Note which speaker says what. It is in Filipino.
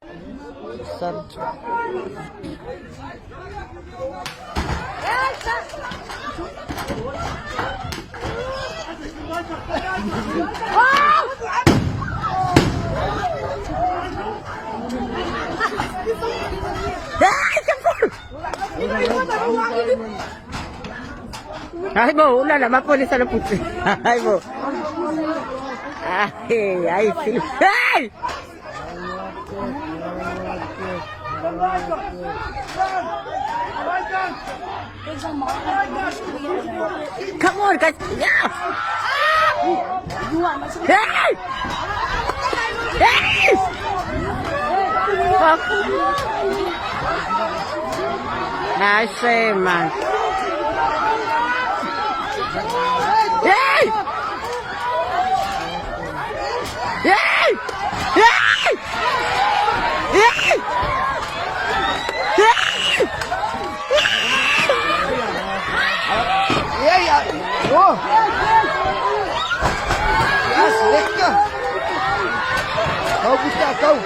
Speaker 1: Sir. Ay mo, wala na, mapulis na puti. Ay mo. Ay, sila. Ay! Come on, guys. Yeah! Hey! Hey! Fuck. Nice, man. Hey! Hey! Hey! Hey! Oh! Yes, lekker! Kau bisa kau!